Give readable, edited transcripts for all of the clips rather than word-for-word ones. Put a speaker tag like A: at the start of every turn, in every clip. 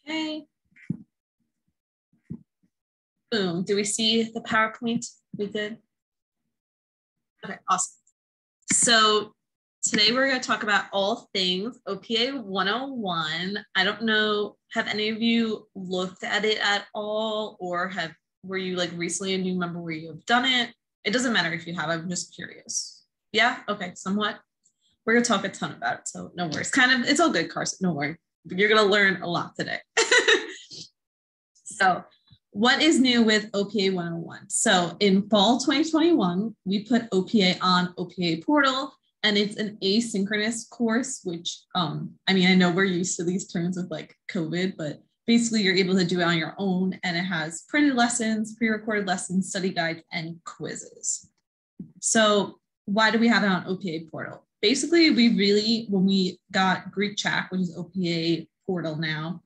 A: Okay. Boom. Do we see the PowerPoint? We good? Okay, awesome. So today we're going to talk about all things OPA 101. I don't know, have any of you looked at it at all, or were you like recently a new member where you have done it? It doesn't matter if you have, I'm just curious. Yeah, okay, somewhat. We're going to talk a ton about it, so no worries. It's all good, Carson, no worry. You're going to learn a lot today. So what is new with OPA 101? So in fall 2021, we put OPA on OPA portal, and it's an asynchronous course, which, I know we're used to these terms with like COVID, but basically you're able to do it on your own, and it has printed lessons, pre-recorded lessons, study guides, and quizzes. So why do we have it on OPA portal? Basically, when we got Greek Chat, which is OPA portal now,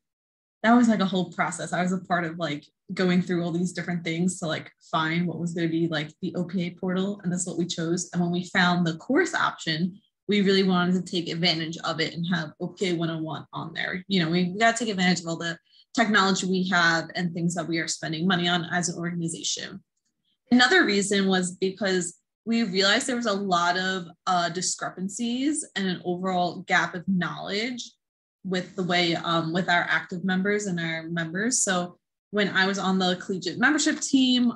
A: that was like a whole process. I was a part of like going through all these different things to like find what was going to be like the OPA portal, and that's what we chose. And when we found the course option, we really wanted to take advantage of it and have OPA 101 on there. You know, we got to take advantage of all the technology we have and things that we are spending money on as an organization. Another reason was because we realized there was a lot of discrepancies and an overall gap of knowledge with the way with our active members and our members. So when I was on the collegiate membership team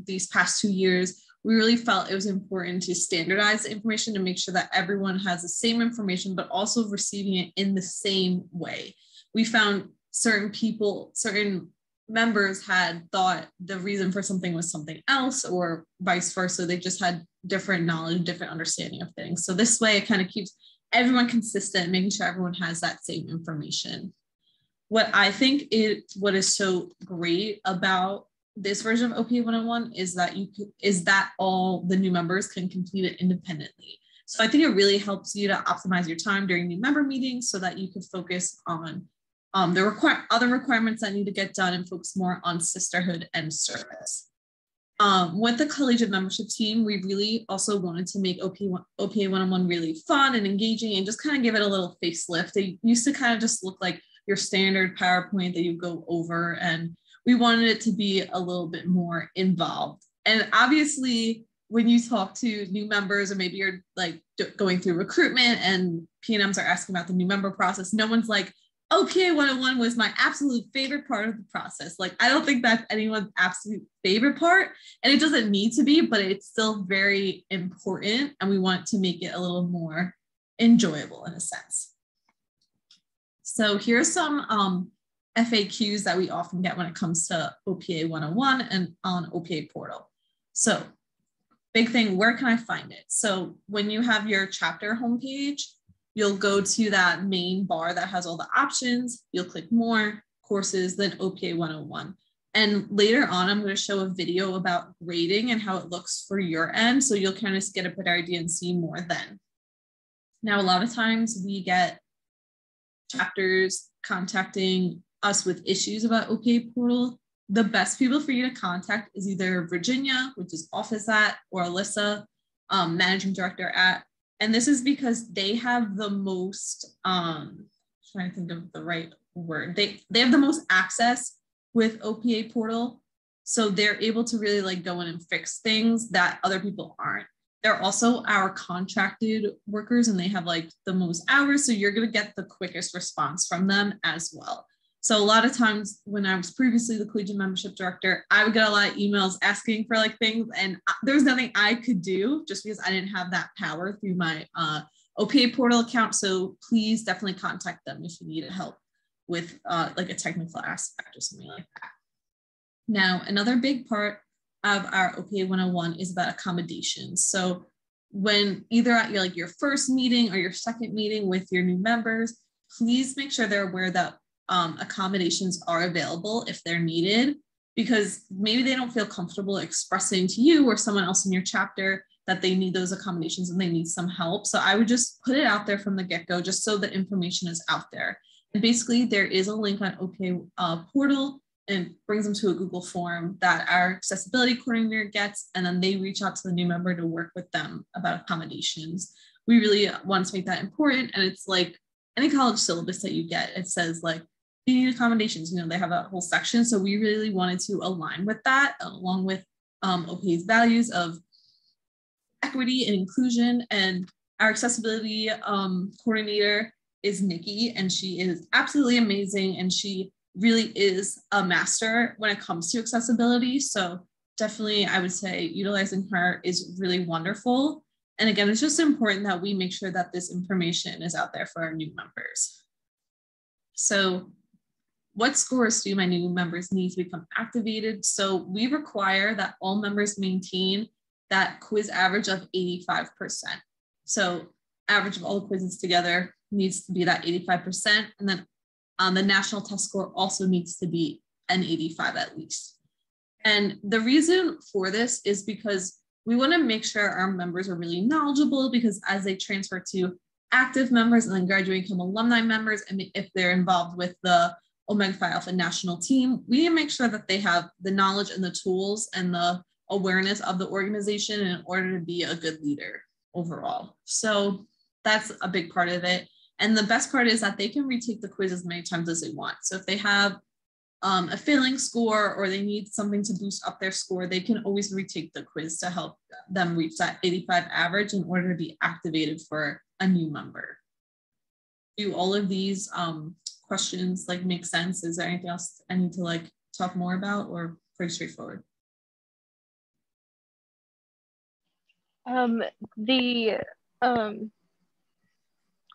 A: these past 2 years, we really felt it was important to standardize the information to make sure that everyone has the same information, but also receiving it in the same way. We found certain members had thought the reason for something was something else, or vice versa. They just had different knowledge, different understanding of things. So this way it kind of keeps everyone consistent, making sure everyone has that same information. What I think what is so great about this version of OPA 101 is that all the new members can complete it independently. So I think it really helps you to optimize your time during new member meetings so that you can focus on the other requirements that need to get done and focus more on sisterhood and service. With the collegiate membership team, we really also wanted to make OPA 101 really fun and engaging and just kind of give it a little facelift. It used to kind of just look like your standard PowerPoint that you go over, and we wanted it to be a little bit more involved. And obviously, when you talk to new members, or maybe you're like going through recruitment and P&Ms are asking about the new member process, no one's like, OPA 101 was my absolute favorite part of the process. Like, I don't think that's anyone's absolute favorite part, and it doesn't need to be, but it's still very important, and we want to make it a little more enjoyable in a sense. So here's some FAQs that we often get when it comes to OPA 101 and on OPA portal. So big thing, where can I find it? So when you have your chapter homepage, you'll go to that main bar that has all the options. You'll click more, courses, then OPA 101. And later on, I'm going to show a video about grading and how it looks for your end. So you'll kind of get a better idea and see more then. Now, a lot of times we get chapters contacting us with issues about OPA portal. The best people for you to contact is either Virginia, which is office at, or Alyssa, managing director at. And this is because they have the most, trying to think of the right word. They have the most access with OPA portal. So they're able to really like go in and fix things that other people aren't. They're also our contracted workers, and they have like the most hours. So you're going to get the quickest response from them as well. So a lot of times when I was previously the collegiate membership director, I would get a lot of emails asking for like things, and there was nothing I could do just because I didn't have that power through my OPA portal account. So please definitely contact them if you need help with like a technical aspect or something like that. Now, another big part of our OPA 101 is about accommodations. So when either at your first meeting or your second meeting with your new members, please make sure they're aware that accommodations are available if they're needed, because maybe they don't feel comfortable expressing to you or someone else in your chapter that they need those accommodations and they need some help. So I would just put it out there from the get-go, just so the information is out there. And basically there is a link on OPA portal, and brings them to a Google form that our accessibility coordinator gets, and then they reach out to the new member to work with them about accommodations. We really want to make that important, and it's like any college syllabus that you get, it says like need accommodations. You know, they have a whole section. So we really wanted to align with that, along with OPA's values of equity and inclusion. And our accessibility coordinator is Nikki, and she is absolutely amazing. And she really is a master when it comes to accessibility. So definitely, I would say utilizing her is really wonderful. And again, it's just important that we make sure that this information is out there for our new members. So what scores do my new members need to become activated? So we require that all members maintain that quiz average of 85%. So average of all the quizzes together needs to be that 85%. And then the national test score also needs to be an 85 at least. And the reason for this is because we want to make sure our members are really knowledgeable, because as they transfer to active members and then graduate become alumni members, and if they're involved with the Omega Phi Alpha national team, we need to make sure that they have the knowledge and the tools and the awareness of the organization in order to be a good leader overall. So that's a big part of it. And the best part is that they can retake the quiz as many times as they want. So if they have a failing score or they need something to boost up their score, they can always retake the quiz to help them reach that 85 average in order to be activated for a new member. Do all of these questions like make sense? Is there anything else I need to like talk more about, or pretty straightforward?
B: The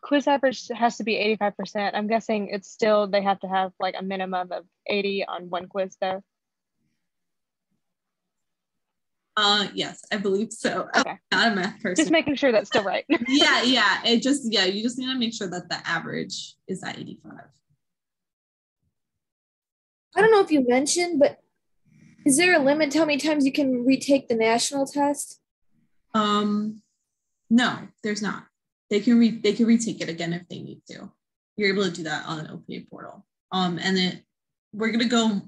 B: quiz average has to be 85%. I'm guessing it's still, they have to have like a minimum of 80 on one quiz though.
A: Yes, I believe so.
B: Okay.
A: I'm not a math person.
B: Just making sure that's still right.
A: yeah. You just need to make sure that the average is at 85.
C: I don't know if you mentioned, but is there a limit to how many times you can retake the national test?
A: No, there's not. They can retake it again if they need to. You're able to do that on an OPA portal. And then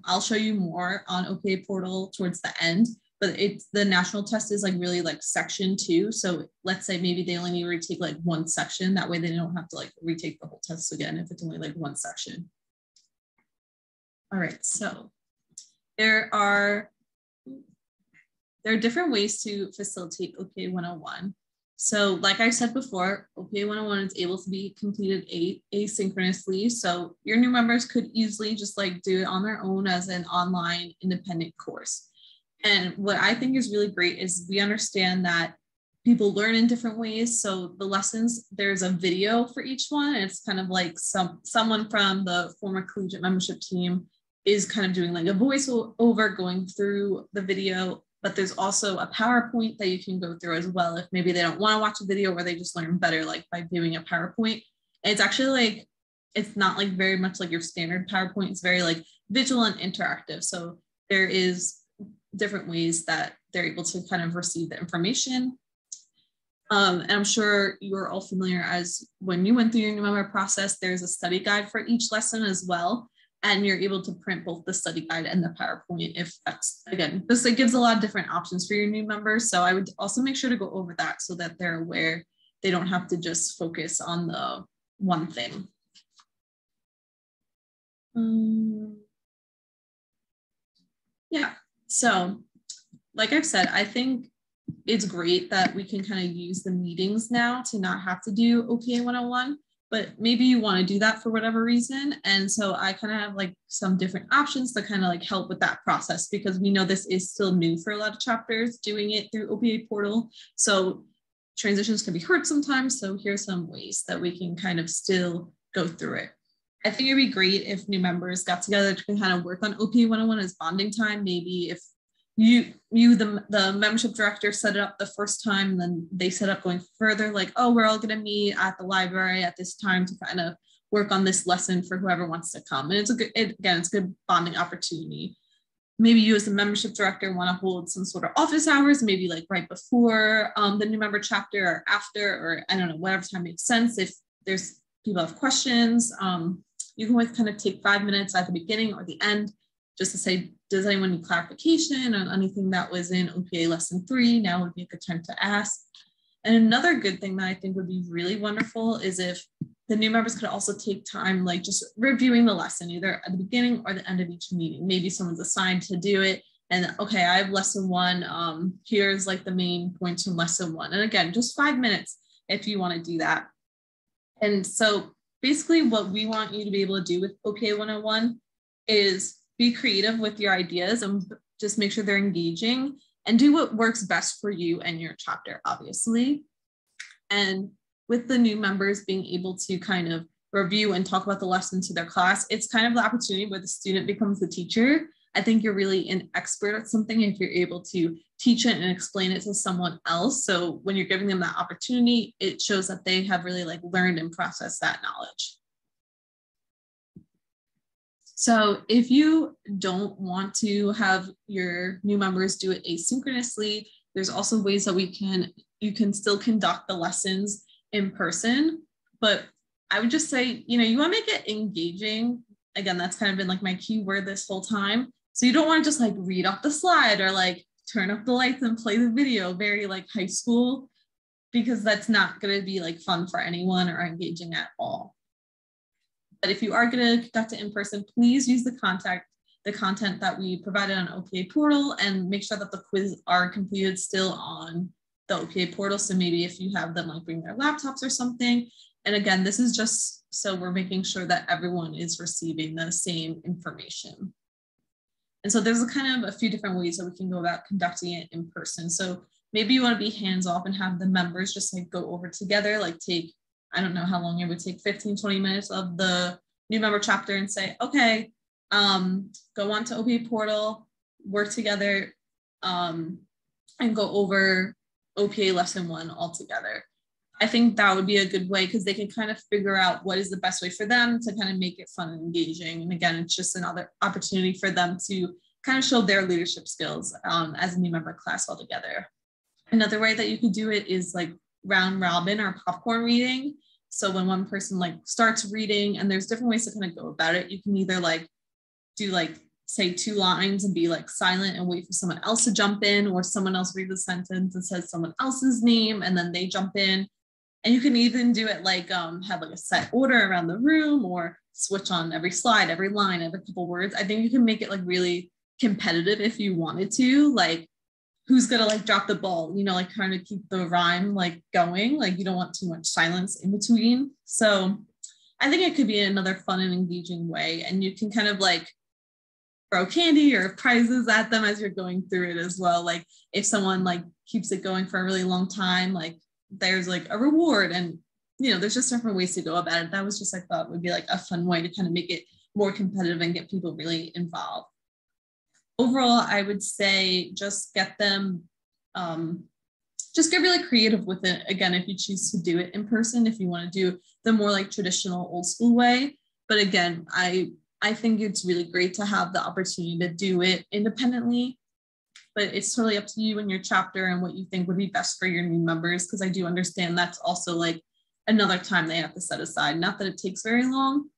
A: I'll show you more on OPA portal towards the end, but the national test is like really like section 2. So let's say maybe they only need to retake like one section. That way they don't have to like retake the whole test again if it's only like one section. All right, so there are different ways to facilitate OPA 101. So like I said before, OPA 101 is able to be completed asynchronously. So your new members could easily just like do it on their own as an online independent course. And what I think is really great is we understand that people learn in different ways. So the lessons, there's a video for each one. And it's kind of like someone from the former collegiate membership team is kind of doing like a voiceover going through the video. But there's also a PowerPoint that you can go through as well if maybe they don't want to watch a video, or they just learn better like by viewing a PowerPoint. And it's actually like, it's not like very much like your standard PowerPoint. It's very like visual and interactive. So there is different ways that they're able to kind of receive the information. And I'm sure you're all familiar as when you went through your new member process, there's a study guide for each lesson as well. And you're able to print both the study guide and the PowerPoint if that's, again, this it gives a lot of different options for your new members. So I would also make sure to go over that so that they're aware they don't have to just focus on the one thing. Yeah, so like I've said, I think it's great that we can kind of use the meetings now to not have to do OPA 101. But maybe you want to do that for whatever reason. And so I kind of have like some different options to kind of like help with that process, because we know this is still new for a lot of chapters doing it through OPA portal. So transitions can be hard sometimes. So here's some ways that we can kind of still go through it. I think it'd be great if new members got together to kind of work on OPA 101 as bonding time. Maybe if the membership director set it up the first time, and then they set up going further, like, oh, we're all going to meet at the library at this time to kind of work on this lesson for whoever wants to come. And it's it's a good bonding opportunity. Maybe you as the membership director want to hold some sort of office hours, maybe like right before the new member chapter or after, or I don't know, whatever time makes sense. If there's people have questions, you can always kind of take 5 minutes at the beginning or the end just to say, does anyone need clarification on anything that was in OPA lesson 3? Now would be a good time to ask. And another good thing that I think would be really wonderful is if the the new members could also take time, like just reviewing the lesson, either at the beginning or the end of each meeting. Maybe someone's assigned to do it and okay, I have lesson one. Here's like the main points from lesson one. And again, just 5 minutes if you want to do that. And so basically what we want you to be able to do with OPA 101 is be creative with your ideas and just make sure they're engaging and do what works best for you and your chapter, obviously. And with the new members being able to kind of review and talk about the lesson to their class, it's kind of the opportunity where the student becomes the teacher. I think you're really an expert at something if you're able to teach it and explain it to someone else. So when you're giving them that opportunity, it shows that they have really like learned and processed that knowledge. So if you don't want to have your new members do it asynchronously, there's also ways that you can still conduct the lessons in person, but I would just say, you want to make it engaging. Again, that's kind of been like my key word this whole time. So you don't want to just like read off the slide or like turn up the lights and play the video, very like high school, because that's not going to be like fun for anyone or engaging at all. But if you are going to conduct it in person, please use the content that we provided on OPA portal and make sure that the quizzes are completed still on the OPA portal. So maybe if you have them like bring their laptops or something. And again, this is just so we're making sure that everyone is receiving the same information. And so there's a kind of a few different ways that we can go about conducting it in person. So maybe you want to be hands off and have the members just like go over together, like take, I don't know how long it would take, 15, 20 minutes of the new member chapter and say, okay, go on to OPA portal, work together, and go over OPA lesson one all together. I think that would be a good way because they can kind of figure out what is the best way for them to kind of make it fun and engaging. And again, it's just another opportunity for them to kind of show their leadership skills as a new member class altogether. Another way that you could do it is like round robin or popcorn reading. So when one person like starts reading, and there's different ways to kind of go about it. You can either like do like say 2 lines and be like silent and wait for someone else to jump in, or someone else read the sentence and says someone else's name and then they jump in. And you can even do it like have like a set order around the room or switch on every slide, every line, every couple words. I think you can make it like really competitive if you wanted to, like who's gonna like drop the ball, like trying to keep the rhyme like going, like you don't want too much silence in between. So I think it could be another fun and engaging way. And you can kind of like throw candy or prizes at them as you're going through it as well. Like if someone like keeps it going for a really long time, like there's like a reward, and there's just different ways to go about it. That was just I thought would be like a fun way to kind of make it more competitive and get people really involved. Overall, I would say just get them, just get really creative with it. Again, if you choose to do it in person, if you want to do the more like traditional old school way. But again, I think it's really great to have the opportunity to do it independently. But it's totally up to you and your chapter and what you think would be best for your new members, because I do understand that's also like another time they have to set aside. Not that it takes very long,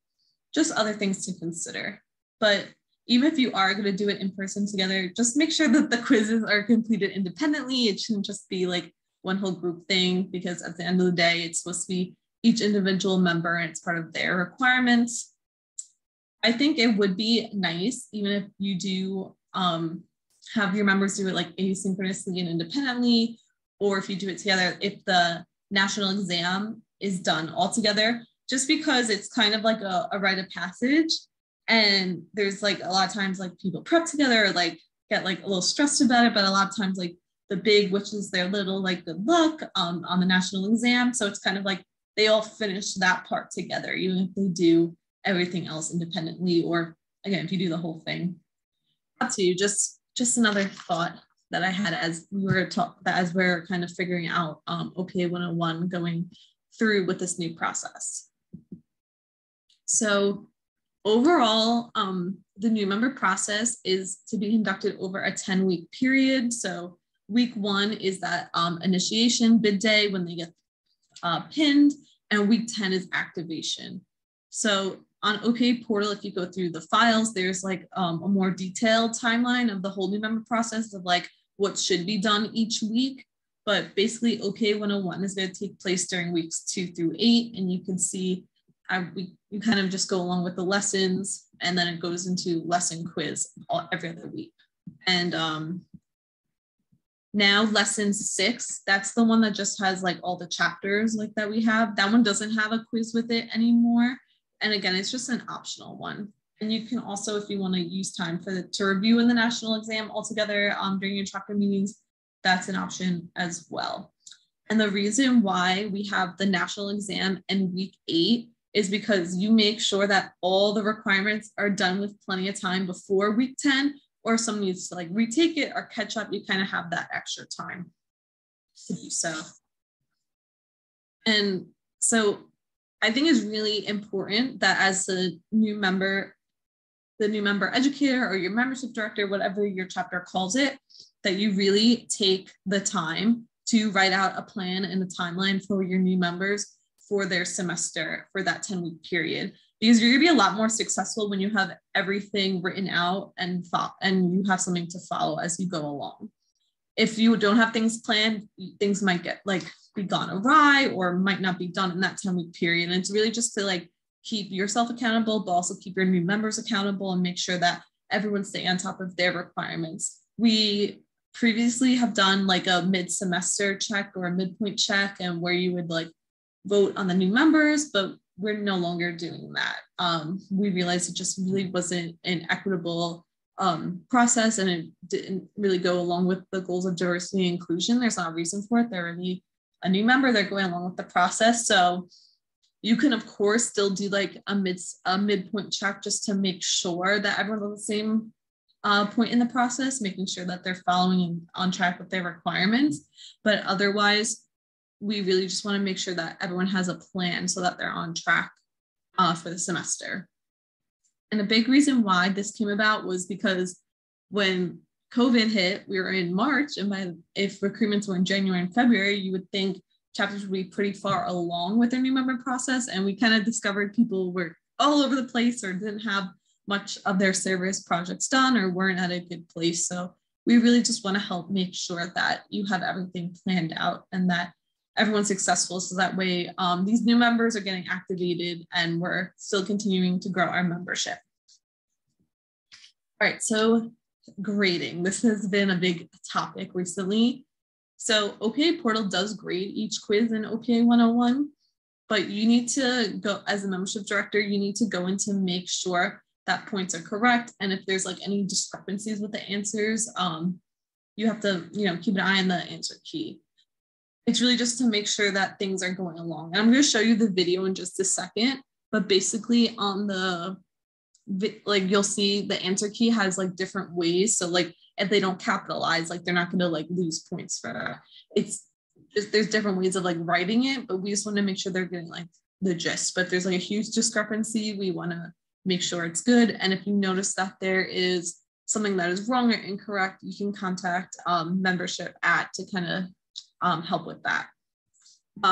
A: just other things to consider. But even if you are going to do it in person together, just make sure that the quizzes are completed independently. It shouldn't just be like one whole group thing, because at the end of the day, it's supposed to be each individual member and it's part of their requirements. I think it would be nice, even if you do have your members do it like asynchronously and independently, or if you do it together, if the national exam is done all together, just because it's kind of like a rite of passage. And there's like a lot of times like people prep together or like get like a little stressed about it, but a lot of times like the big, which is their little like good luck on the national exam. So it's kind of like they all finish that part together, even if they do everything else independently, or again, if you do the whole thing. Up to you. Just another thought that I had as we're kind of figuring out OPA 101 going through with this new process. So overall, the new member process is to be conducted over a 10-week period. So week 1 is that initiation bid day when they get pinned, and week 10 is activation. So on OPA portal, if you go through the files, there's like a more detailed timeline of the whole new member process of like what should be done each week. But basically OPA 101 is going to take place during weeks 2 through 8. And you can see you kind of just go along with the lessons, and then it goes into lesson quiz every other week. And now lesson 6, that's the one that just has like all the chapters like that we have. That one doesn't have a quiz with it anymore. And again, it's just an optional one. And you can also, if you want to use time to review in the national exam altogether during your chapter meetings, that's an option as well. And the reason why we have the national exam in week 8 is because you make sure that all the requirements are done with plenty of time before week 10, or if someone needs to like retake it or catch up, you kind of have that extra time to do so. And so I think it's really important that as the new member educator or your membership director, whatever your chapter calls it, that you really take the time to write out a plan and a timeline for your new members for their semester for that 10-week period, because you're going to be a lot more successful when you have everything written out and you have something to follow as you go along. If you don't have things planned, things might get be gone awry or might not be done in that 10-week period. And it's really just to keep yourself accountable, but also keep your new members accountable and make sure that everyone stay on top of their requirements. We previously have done a mid-semester check or a midpoint check, and where you would vote on the new members, but we're no longer doing that. We realized it just really wasn't an equitable process, and it didn't really go along with the goals of diversity and inclusion. There's not a reason for it. They're really a new member, they're going along with the process. So you can, of course, still do a midpoint check just to make sure that everyone's on the same point in the process, making sure that they're following on track with their requirements. But otherwise, we really just want to make sure that everyone has a plan so that they're on track for the semester. And a big reason why this came about was because when COVID hit, we were in March, and if recruitments were in January and February, you would think chapters would be pretty far along with their new member process. And we kind of discovered people were all over the place or didn't have much of their service projects done or weren't at a good place. So we really just want to help make sure that you have everything planned out and that everyone's successful. So that way these new members are getting activated and we're still continuing to grow our membership. All right, so grading. This has been a big topic recently. So OPA portal does grade each quiz in OPA 101, but you need to go, as a membership director, you need to go in to make sure that points are correct. And if there's any discrepancies with the answers, you have to, keep an eye on the answer key. It's really just to make sure that things are going along. And I'm going to show you the video in just a second, but basically on the, you'll see the answer key has different ways. So if they don't capitalize, they're not going to lose points for that. It's just, there's different ways of writing it, but we just want to make sure they're getting the gist. But if there's a huge discrepancy, we want to make sure it's good. And if you notice that there is something that is wrong or incorrect, you can contact membership to kind of help with that.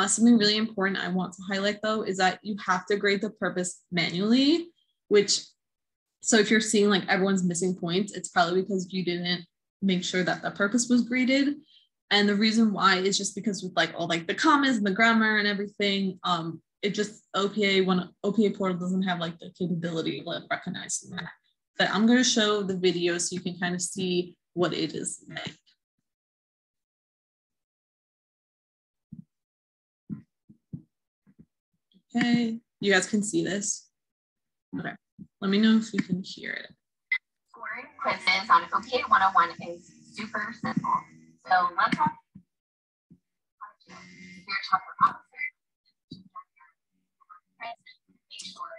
A: Something really important I want to highlight though is that you have to grade the purpose manually, so if you're seeing everyone's missing points, it's probably because you didn't make sure that the purpose was graded. And the reason why is just because with all the commas and the grammar and everything, it just OPA portal doesn't have the capability of recognizing that. But I'm going to show the video so you can kind of see what it is like. Okay, you guys can see this. Okay, let me know if you can hear it.
D: Scoring quizzes on OPA 101 is super simple. So let's talk your chapter officer. Make sure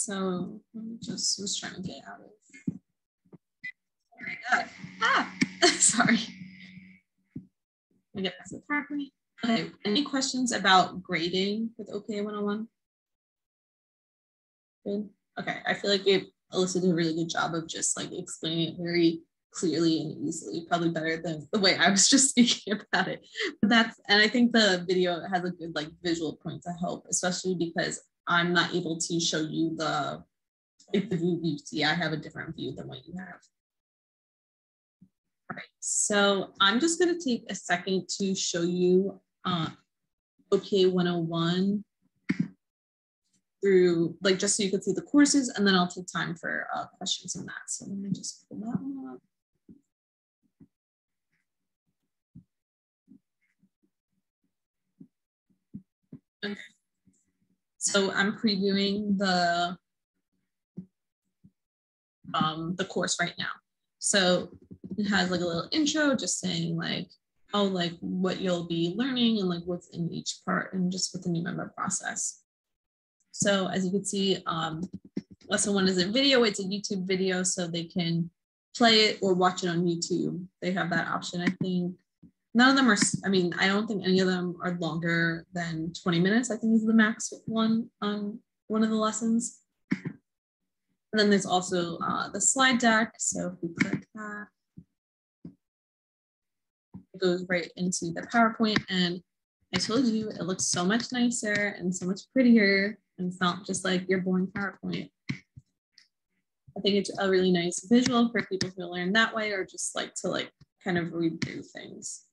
A: So I just was trying to get out of. Oh my God. Sorry. I get back to the PowerPoint. Okay. Any questions about grading with OPA 101? Good. Okay. I feel like Alyssa did a really good job of just like explaining it very clearly and easily, probably better than the way I was just speaking about it. But and I think the video has a good like visual point to help, especially because I'm not able to show you the view you see. I have a different view than what you have. All right, so I'm just going to take a second to show you OPA 101 through, like, just so you can see the courses, and then I'll take time for questions on that. So let me just pull that one up. Okay. So I'm previewing the course right now. So it has like a little intro just saying like, oh, like what you'll be learning and like what's in each part and just with the new member process. So as you can see, lesson 1 is a video. It's a YouTube video, so they can play it or watch it on YouTube. They have that option. I think none of them are, I mean, I don't think any of them are longer than 20 minutes. I think is the max one on one of the lessons. And then there's also the slide deck. So if we click that, it goes right into the PowerPoint. And I told you it looks so much nicer and so much prettier. And it's not just like your boring PowerPoint. I think it's a really nice visual for people who learn that way or just like to like kind of read through things.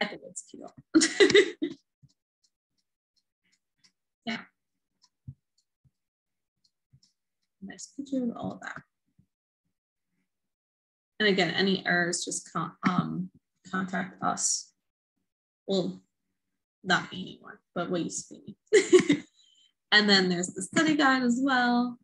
A: I think it's cute. Yeah. Nice picture of all of that. And again, any errors, just contact us. Well, not me anymore, but what used to be me. And then there's the study guide as well.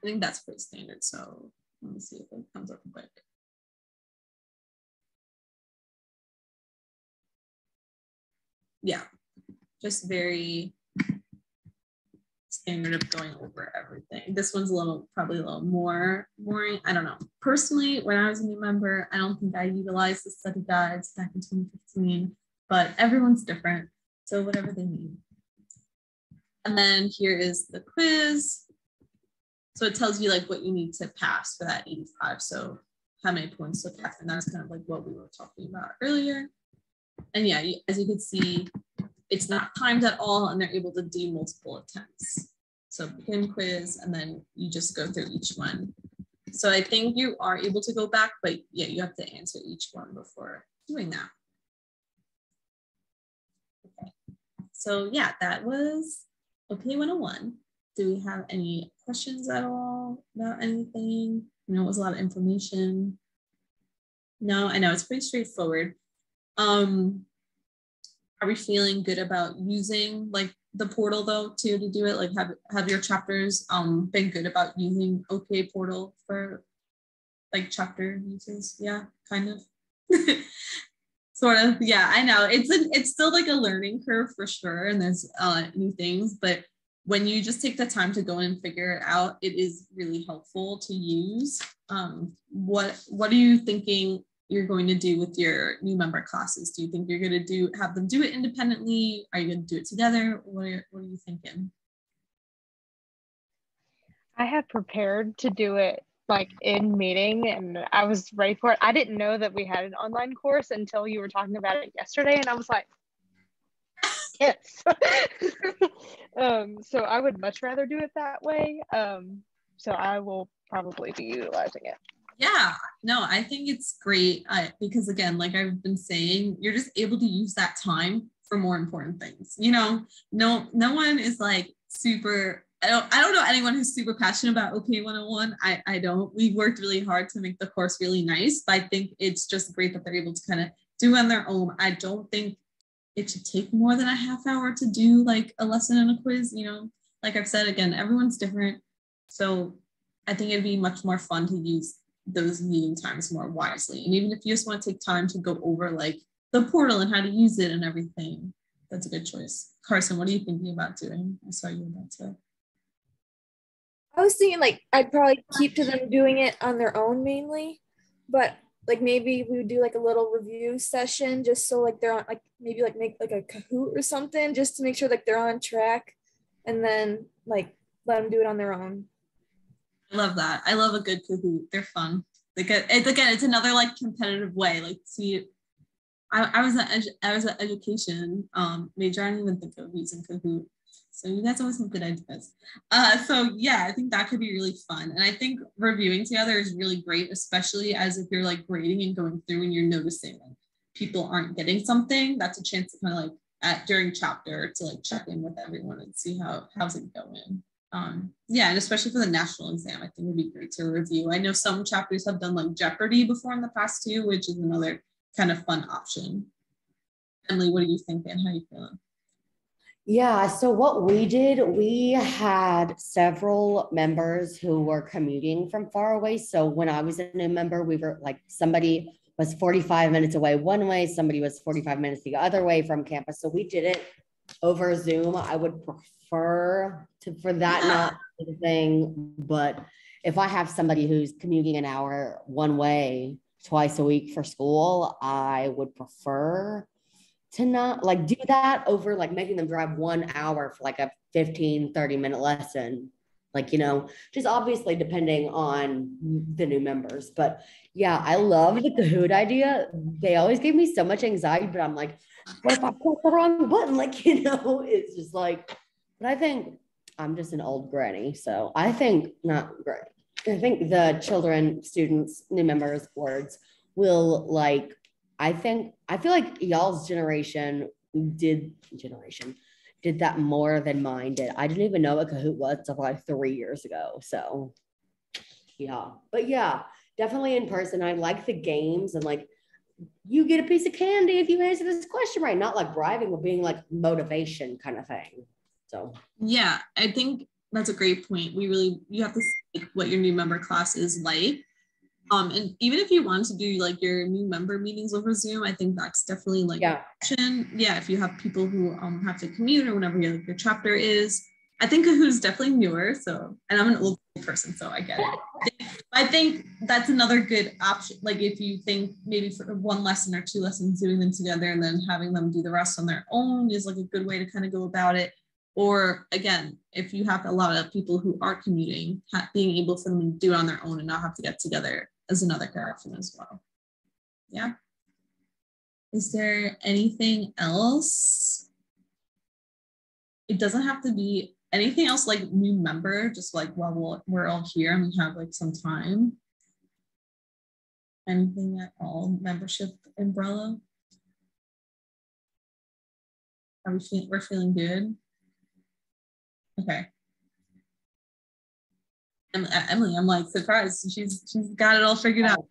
A: I think that's pretty standard. So let me see if it comes up quick. Yeah, just very standard of going over everything. This one's probably a little more boring. I don't know. Personally, when I was a new member, I don't think I utilized the study guides back in 2015, but everyone's different. So whatever they need. And then here is the quiz. So it tells you like what you need to pass for that 85. So how many points to pass. And that's kind of like what we were talking about earlier. And yeah, as you can see, it's not timed at all and they're able to do multiple attempts. So begin quiz, and then you just go through each one. So I think you are able to go back, but yeah, you have to answer each one before doing that. Okay. So yeah, that was OPA 101. Do we have any questions at all about anything? I know it was a lot of information. No, I know it's pretty straightforward. Are we feeling good about using like the portal though too to do it? Like have your chapters been good about using OPA portal for like chapter uses? Yeah, kind of. Sort of. Yeah, I know it's still like a learning curve for sure, and there's new things, but when you just take the time to go and figure it out, it is really helpful to use. What are you thinking you're going to do with your new member classes? Do you think you're going to have them do it independently? Are you going to do it together? What are you thinking?
B: I had prepared to do it like in meeting and I was ready for it. I didn't know that we had an online course until you were talking about it yesterday. And I was like, yes. So I would much rather do it that way. So I will probably be utilizing it.
A: Yeah, no, I think it's great because again, like I've been saying, you're just able to use that time for more important things. You know, no one is like super, I don't know anyone who's super passionate about OPA 101. I don't. We've worked really hard to make the course really nice, but I think it's just great that they're able to kind of do it on their own. I don't think it should take more than a half hour to do like a lesson and a quiz. You know, like I've said, again, everyone's different. So I think it'd be much more fun to use those meeting times more wisely. And even if you just want to take time to go over like the portal and how to use it and everything, that's a good choice. Carson, what are you thinking about doing? I saw you about to.
C: I was thinking like I'd probably keep to them doing it on their own mainly, but like maybe we would do like a little review session just so like they're on like maybe like make like a Kahoot or something just to make sure like they're on track, and then like let them do it on their own.
A: I love that. I love a good Kahoot. They're fun. Like it's another like competitive way. Like see, I was at education major. I didn't even think of using Kahoot. So you guys always have good ideas. So yeah, I think that could be really fun. And I think reviewing together is really great, especially as if you're like grading and going through and you're noticing like people aren't getting something. That's a chance to kind of like during chapter to like check in with everyone and see how's it going. Yeah, and especially for the national exam, I think it'd be great to review. I know some chapters have done like Jeopardy before in the past too, which is another kind of fun option. Emily, what are you thinking? How are you feeling?
E: Yeah, so what we did, we had several members who were commuting from far away. So when I was a new member, we were like somebody was 45 minutes away one way, somebody was 45 minutes the other way from campus. So we did it over Zoom. I would prefer for that not be the thing, but if I have somebody who's commuting an hour one way twice a week for school, I would prefer to not like do that over like making them drive 1 hour for like a 15-30 minute lesson, like, you know, just obviously depending on the new members. But yeah, I love the Kahoot idea. They always give me so much anxiety, but I'm like, what if I press the wrong button? Like, you know, it's just like, but I think I'm just an old granny, so I think not granny. I think the children, students, new members, boards will like, I feel like y'all's generation did that more than mine did. I didn't even know what Kahoot was until like 3 years ago. So yeah, but yeah, definitely in person. I like the games and like you get a piece of candy if you answer this question right, not like bribing, but being like motivation kind of thing. So
A: yeah, I think that's a great point. You have to see what your new member class is like. And even if you want to do like your new member meetings over Zoom, I think that's definitely like an option. Yeah, if you have people who have to commute or whenever your chapter is. I think Kahoot's definitely newer. So, and I'm an old person, so I get it. I think that's another good option. Like if you think maybe for one lesson or two lessons, doing them together and then having them do the rest on their own is like a good way to kind of go about it. Or again, if you have a lot of people who are commuting, being able for them to do it on their own and not have to get together is another good option as well. Yeah. Is there anything else? It doesn't have to be anything else like new member, just like while we're all here and we have like some time. Anything at all? Membership umbrella? We're feeling good? Okay. Emily, I'm like surprised. She's got it all figured out.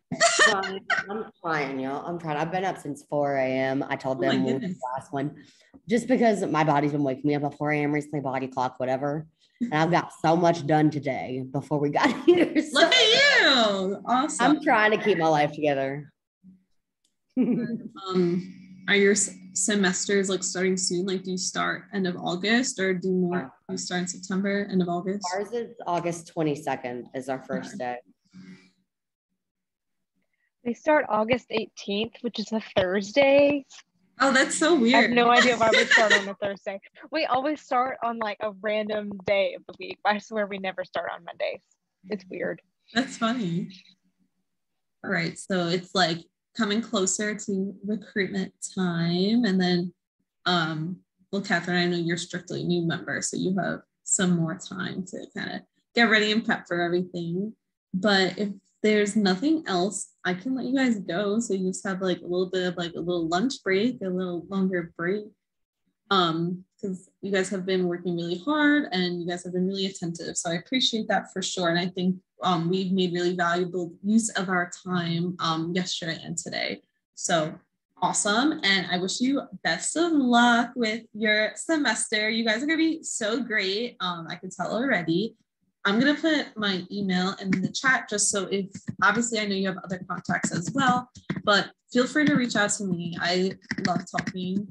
E: I'm trying, y'all. I'm trying. I've been up since 4 a.m. I told them the last one, just because my body's been waking me up at 4 a.m. recently, body clock, whatever. And I've got so much done today before we got here. So
A: look at you. Awesome.
E: I'm trying to keep my life together.
A: Are your semesters like starting soon? Like, do you start end of August or do you start in September, end of August?
E: Ours is August 22nd is our first day.
B: They start August 18th, which is a Thursday.
A: Oh, that's so weird.
B: I have no idea why we start on a Thursday. We always start on like a random day of the week. I swear we never start on Mondays. It's weird.
A: That's funny. All right, so it's like coming closer to recruitment time, and then well, Catherine, I know you're strictly a new member, so you have some more time to kind of get ready and prep for everything. But if there's nothing else, I can let you guys go, so you just have like a little bit of like a little lunch break, a little longer break, because you guys have been working really hard and you guys have been really attentive, so I appreciate that for sure. And I think we've made really valuable use of our time yesterday and today. So awesome. And I wish you best of luck with your semester. You guys are going to be so great. I can tell already. I'm going to put my email in the chat just so if, obviously I know you have other contacts as well, but feel free to reach out to me. I love talking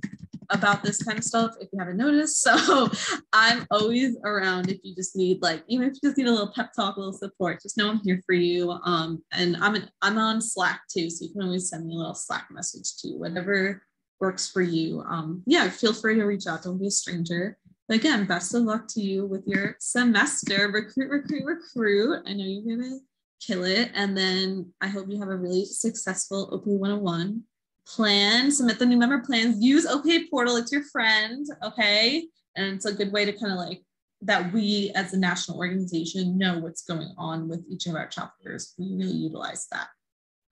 A: about this kind of stuff if you haven't noticed. So I'm always around if you just need like, even if you just need a little pep talk, a little support, just know I'm here for you. And I'm on Slack too, so you can always send me a little Slack message too, whatever works for you. Yeah, feel free to reach out. Don't be a stranger. But again, best of luck to you with your semester. Recruit, recruit, recruit. I know you're gonna kill it. And then I hope you have a really successful OPA 101 plan. Submit the new member plans. Use OPA portal. It's your friend, okay? And it's a good way to kind of like that we as a national organization know what's going on with each of our chapters. We really utilize that.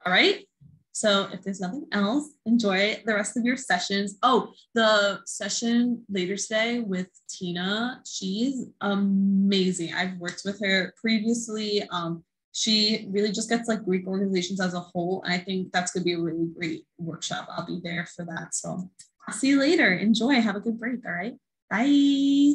A: All right. So if there's nothing else, enjoy the rest of your sessions. Oh, the session later today with Tina, she's amazing. I've worked with her previously. She really just gets like Greek organizations as a whole. And I think that's going to be a really great workshop. I'll be there for that. So I'll see you later. Enjoy. Have a good break. All right. Bye.